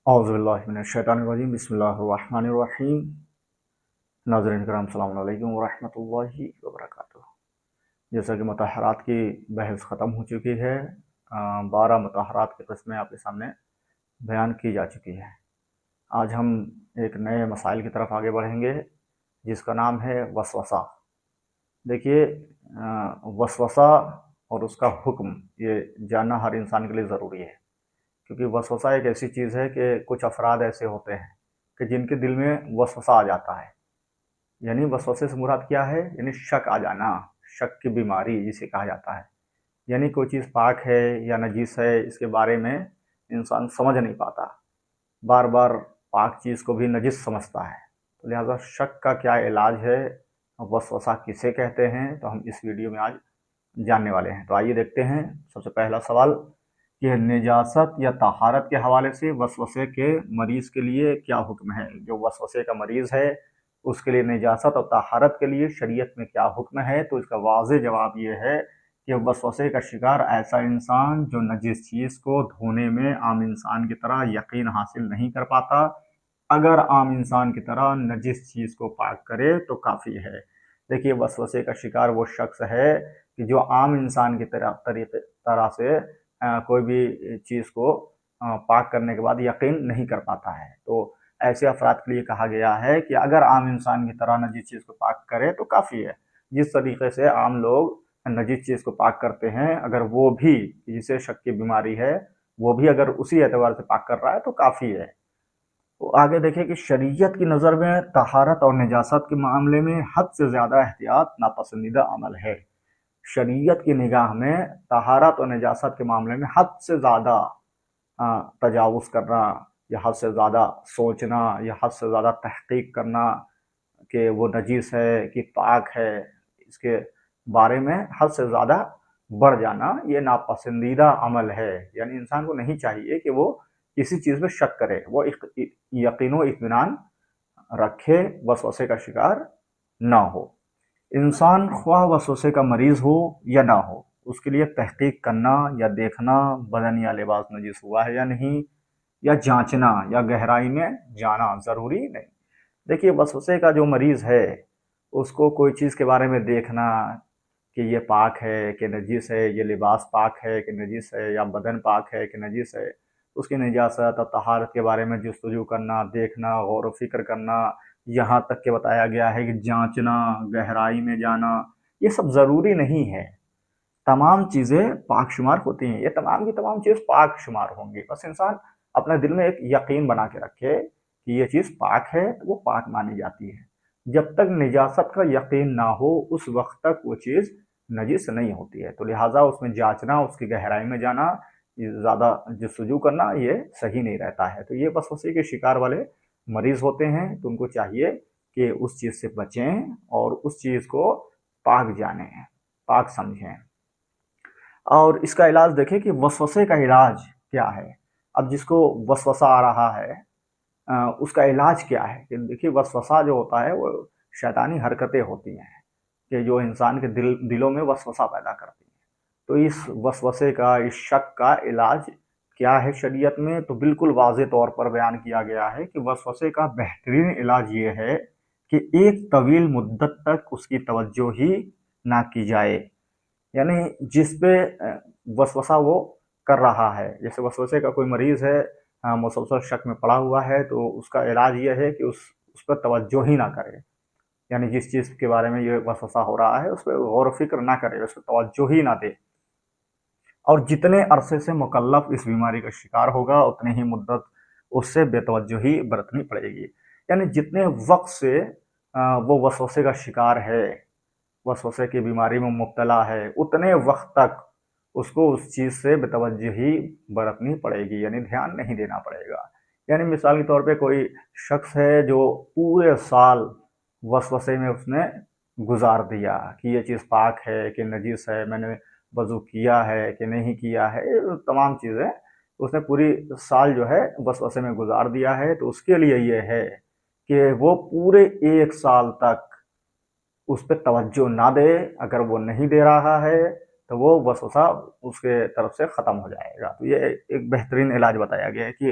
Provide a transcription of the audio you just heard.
اعوذ باللہ من الشیطان الرجیم بسم اللہ الرحمن الرحیم۔ ناظرین کرام السلام علیکم ورحمۃ اللہ وبرکاتہ۔ جیسا کہ مطہرات کی بحث ختم ہو چکی ہے، 12 مطہرات کی قسمیں آپ کے سامنے بیان کی جا چکی ہے۔ آج ہم ایک نئے مسائل کی طرف آگے بڑھیں گے جس کا نام ہے وسوسہ۔ دیکھیے، وسوسہ اور اس کا حکم یہ جاننا ہر انسان کے لیے ضروری ہے، کیونکہ وسوسہ ایک ایسی چیز ہے کہ کچھ افراد ایسے ہوتے ہیں کہ جن کے دل میں وسوسہ آ جاتا ہے۔ یعنی وسوسے سے مراد کیا ہے؟ یعنی شک آ جانا، شک کی بیماری جسے کہا جاتا ہے۔ یعنی کوئی چیز پاک ہے یا نجیس ہے، اس کے بارے میں انسان سمجھ نہیں پاتا، بار بار پاک چیز کو بھی نجس سمجھتا ہے۔ تو لہٰذا شک کا کیا علاج ہے، وسوسہ کسے کہتے ہیں، تو ہم اس ویڈیو میں آج جاننے والے ہیں۔ تو آئیے دیکھتے ہیں۔ سب سے پہلا سوال کہ نجاست یا طہارت کے حوالے سے وسوسے کے مریض کے لیے کیا حکم ہے؟ جو وسوسے کا مریض ہے اس کے لیے نجاست اور طہارت کے لیے شریعت میں کیا حکم ہے؟ تو اس کا واضح جواب یہ ہے کہ وسوسے کا شکار ایسا انسان جو نجس چیز کو دھونے میں عام انسان کی طرح یقین حاصل نہیں کر پاتا۔ اگر عام انسان کی طرح نجس چیز کو پاک کرے تو کافی ہے۔ دیکھیے، وسوسے کا شکار وہ شخص ہے کہ جو عام انسان کی طرح سے کوئی بھی چیز کو پاک کرنے کے بعد یقین نہیں کر پاتا ہے۔ تو ایسے افراد کے لیے کہا گیا ہے کہ اگر عام انسان کی طرح نجیس چیز کو پاک کرے تو کافی ہے۔ جس طریقے سے عام لوگ نجیس چیز کو پاک کرتے ہیں، اگر وہ بھی، جسے شک کی بیماری ہے، وہ بھی اگر اسی اعتبار سے پاک کر رہا ہے تو کافی ہے۔ تو آگے دیکھیں کہ شریعت کی نظر میں طہارت اور نجاست کے معاملے میں حد سے زیادہ احتیاط ناپسندیدہ عمل ہے۔ شریعت کی نگاہ میں طہارت اور نجاست کے معاملے میں حد سے زیادہ تجاوز کرنا، یا حد سے زیادہ سوچنا، یا حد سے زیادہ تحقیق کرنا کہ وہ نجیس ہے کہ پاک ہے، اس کے بارے میں حد سے زیادہ بڑھ جانا یہ ناپسندیدہ عمل ہے۔ یعنی انسان کو نہیں چاہیے کہ وہ کسی چیز میں شک کرے، وہ یقین و اطمینان رکھے، وسوسے کا شکار نہ ہو۔ انسان خواہ وسوسے کا مریض ہو یا نہ ہو، اس کے لیے تحقیق کرنا یا دیکھنا بدن یا لباس نجس ہوا ہے یا نہیں، یا جانچنا یا گہرائی میں جانا ضروری نہیں۔ دیکھیے، وسوسے کا جو مریض ہے اس کو کوئی چیز کے بارے میں دیکھنا کہ یہ پاک ہے کہ نجس ہے، یہ لباس پاک ہے کہ نجس ہے، یا بدن پاک ہے کہ نجس ہے، اس کی نجاست اور طہارت کے بارے میں جستجو کرنا، دیکھنا، غور و فکر کرنا، یہاں تک کہ بتایا گیا ہے کہ جانچنا، گہرائی میں جانا، یہ سب ضروری نہیں ہے۔ تمام چیزیں پاک شمار ہوتی ہیں، یہ تمام کی تمام چیز پاک شمار ہوں گی، بس انسان اپنے دل میں ایک یقین بنا کے رکھے کہ یہ چیز پاک ہے تو وہ پاک مانی جاتی ہے۔ جب تک نجاست کا یقین نہ ہو اس وقت تک وہ چیز نجس نہیں ہوتی ہے۔ تو لہٰذا اس میں جانچنا، اس کی گہرائی میں جانا، زیادہ جستجو کرنا یہ صحیح نہیں رہتا ہے۔ تو یہ وسوسے کے شکار والے مریض ہوتے ہیں، تو ان کو چاہیے کہ اس چیز سے بچیں اور اس چیز کو پاک جانیں، پاک سمجھیں۔ اور اس کا علاج دیکھیں کہ وسوسے کا علاج کیا ہے۔ اب جس کو وسوسہ آ رہا ہے اس کا علاج کیا ہے؟ کہ دیکھیے، وسوسہ جو ہوتا ہے وہ شیطانی حرکتیں ہوتی ہیں کہ جو انسان کے دلوں میں وسوسہ پیدا کرتی ہیں۔ تو اس وسوسے کا، اس شک کا علاج کیا ہے شریعت میں؟ تو بالکل واضح طور پر بیان کیا گیا ہے کہ وسوسے کا بہترین علاج یہ ہے کہ ایک طویل مدت تک اس کی توجہ ہی نہ کی جائے۔ یعنی جس پہ وسوسہ وہ کر رہا ہے، جیسے وسوسے کا کوئی مریض ہے، مسلسل شک میں پڑا ہوا ہے، تو اس کا علاج یہ ہے کہ اس پر توجہ ہی نہ کرے۔ یعنی جس چیز کے بارے میں یہ وسوسہ ہو رہا ہے اس پہ غور و فکر نہ کرے، اس پہ توجہ ہی نہ دے۔ اور جتنے عرصے سے مکلف اس بیماری کا شکار ہوگا اتنی ہی مدت اس سے بے توجہی برتنی پڑے گی۔ یعنی جتنے وقت سے وہ وسوسے کا شکار ہے، وسوسے کی بیماری میں مبتلا ہے، اتنے وقت تک اس کو اس چیز سے بے توجہی برتنی پڑے گی، یعنی دھیان نہیں دینا پڑے گا۔ یعنی مثال کے طور پہ کوئی شخص ہے جو پورے سال وسوسے میں اس نے گزار دیا کہ یہ چیز پاک ہے کہ نجس ہے، میں نے وضو کیا ہے کہ نہیں کیا ہے، تمام چیزیں اس نے پوری سال جو ہے وسوسے میں گزار دیا ہے۔ تو اس کے لیے یہ ہے کہ وہ پورے 1 سال تک اس پہ توجہ نہ دے۔ اگر وہ نہیں دے رہا ہے تو وہ وسوسہ اس کے طرف سے ختم ہو جائے گا۔ تو یہ ایک بہترین علاج بتایا گیا ہے کہ